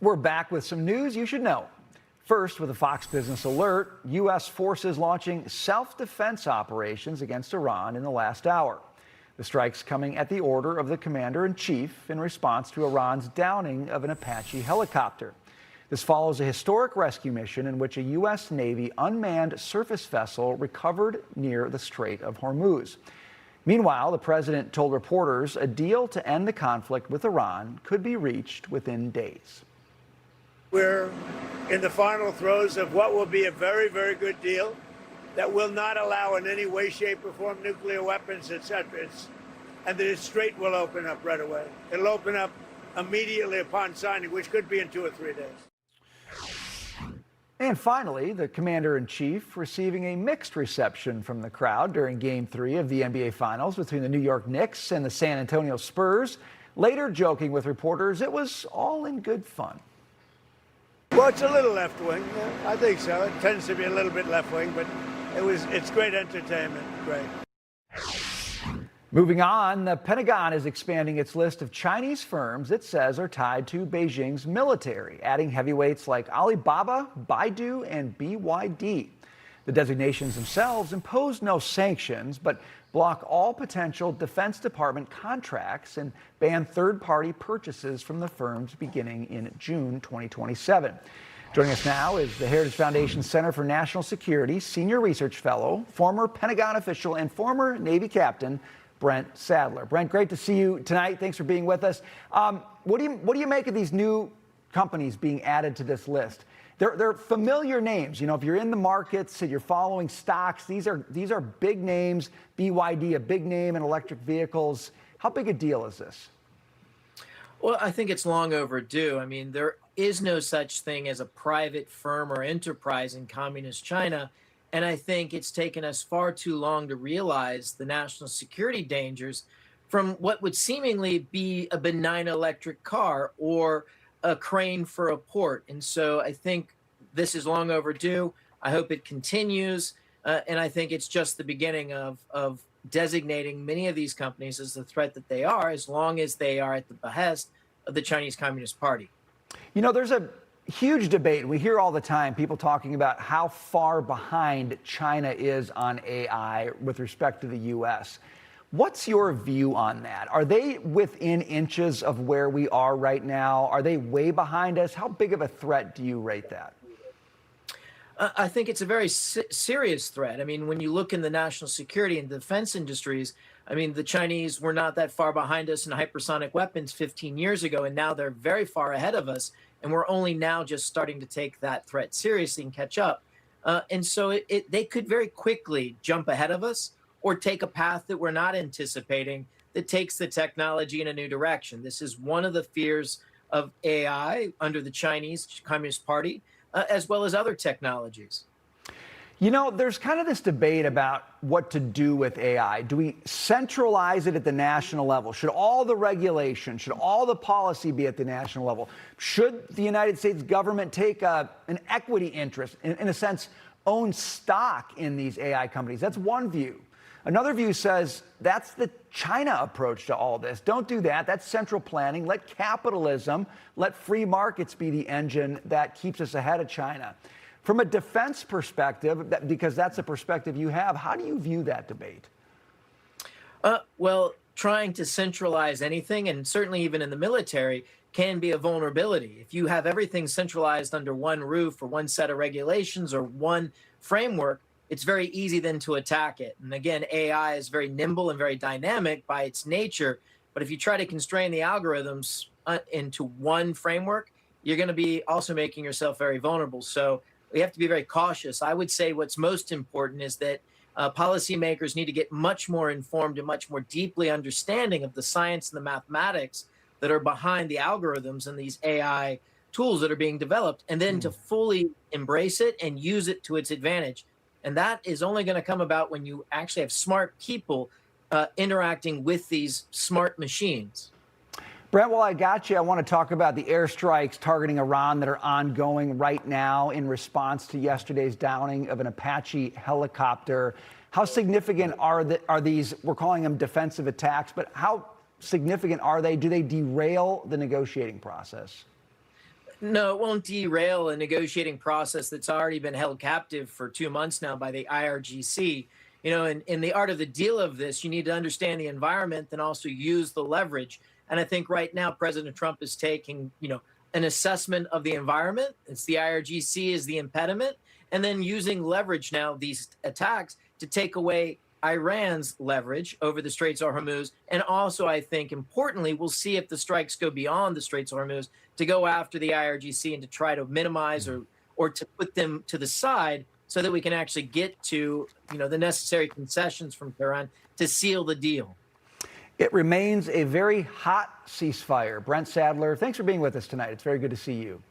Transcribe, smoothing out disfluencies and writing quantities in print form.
We're back with some news you should know. First, with a Fox Business alert, U.S. forces launching self-defense operations against Iran in the last hour. The strikes coming at the order of the commander-in-chief in response to Iran's downing of an Apache helicopter. This follows a historic rescue mission in which a U.S. Navy unmanned surface vessel recovered near the Strait of Hormuz. Meanwhile, the president told reporters a deal to end the conflict with Iran could be reached within days. We're in the final throes of what will be a very, very good deal that will not allow in any way, shape, or form nuclear weapons, etc. And the strait will open up right away. It'll open up immediately upon signing, which could be in 2 or 3 days. And finally, the commander-in-chief receiving a mixed reception from the crowd during Game 3 of the NBA Finals between the New York Knicks and the San Antonio Spurs, later joking with reporters it was all in good fun. Well, it's a little left-wing. I think so. It tends to be a little bit left-wing, but it's great entertainment. Great. Moving on, the Pentagon is expanding its list of Chinese firms it says are tied to Beijing's military, adding heavyweights like Alibaba, Baidu, and BYD. The designations themselves impose no sanctions, but block all potential Defense Department contracts and ban third-party purchases from the firms beginning in June 2027. Joining us now is the Heritage Foundation Center for National Security Senior Research Fellow, former Pentagon official, and former Navy captain, Brent Sadler. Brent, great to see you tonight. Thanks for being with us. What do you make of these new companies being added to this list? They're familiar names. You know, if you're in the markets and you're following stocks, these are big names. BYD, a big name in electric vehicles. How big a deal is this? Well, I think it's long overdue. I mean, there is no such thing as a private firm or enterprise in communist China. And I think it's taken us far too long to realize the national security dangers from what would seemingly be a benign electric car or a crane for a port. And so I think this is long overdue. I hope it continues. And I think it's just the beginning of designating many of these companies as the threat that they are, as long as they are at the behest of the Chinese Communist Party. You know, there's a huge debate. We hear all the time people talking about how far behind China is on AI with respect to the U.S. What's your view on that? Are they within inches of where we are right now? Are they way behind us? How big of a threat do you rate that? I think it's a very serious threat. I mean, when you look in the national security and defense industries, I mean, the Chinese were not that far behind us in hypersonic weapons 15 years ago, and now they're very far ahead of us. And we're only now just starting to take that threat seriously and catch up. And so they could very quickly jump ahead of us or take a path that we're not anticipating that takes the technology in a new direction. This is one of the fears of AI under the Chinese Communist Party, as well as other technologies. You know, there's kind of this debate about what to do with AI. Do we centralize it at the national level? Should all the regulation, should all the policy be at the national level? Should the United States government take an equity interest, in a sense, own stock in these AI companies? That's one view. Another view says that's the China approach to all this. Don't do that. That's central planning. Let capitalism, let free markets be the engine that keeps us ahead of China. From a defense perspective, because that's a perspective you have, how do you view that debate? Well, trying to centralize anything, and certainly even in the military, can be a vulnerability. If you have everything centralized under one roof or one set of regulations or one framework, it's very easy then to attack it. And again, AI is very nimble and very dynamic by its nature. But if you try to constrain the algorithms into one framework, you're going to be also making yourself very vulnerable. So we have to be very cautious. I would say what's most important is that policymakers need to get much more informed and much more deeply understanding of the science and the mathematics that are behind the algorithms and these AI tools that are being developed, and then to fully embrace it and use it to its advantage. And that is only going to come about when you actually have smart people interacting with these smart machines. Brent, while I got you, I want to talk about the airstrikes targeting Iran that are ongoing right now in response to yesterday's downing of an Apache helicopter. How significant are these, we're calling them defensive attacks, but how significant are they? Do they derail the negotiating process? No, it won't derail a negotiating process that's already been held captive for 2 months now by the IRGC. In the art of the deal of this, you need to understand the environment and also use the leverage. And I think right now, President Trump is taking, an assessment of the environment. It's the IRGC is the impediment, and then using leverage now, these attacks, to take away Iran's leverage over the Straits of Hormuz. And also, I think, importantly, we'll see if the strikes go beyond the Straits of Hormuz to go after the IRGC and to try to minimize or to put them to the side so that we can actually get to, the necessary concessions from Tehran to seal the deal. It remains a very hot ceasefire. Brent Sadler, thanks for being with us tonight. It's very good to see you.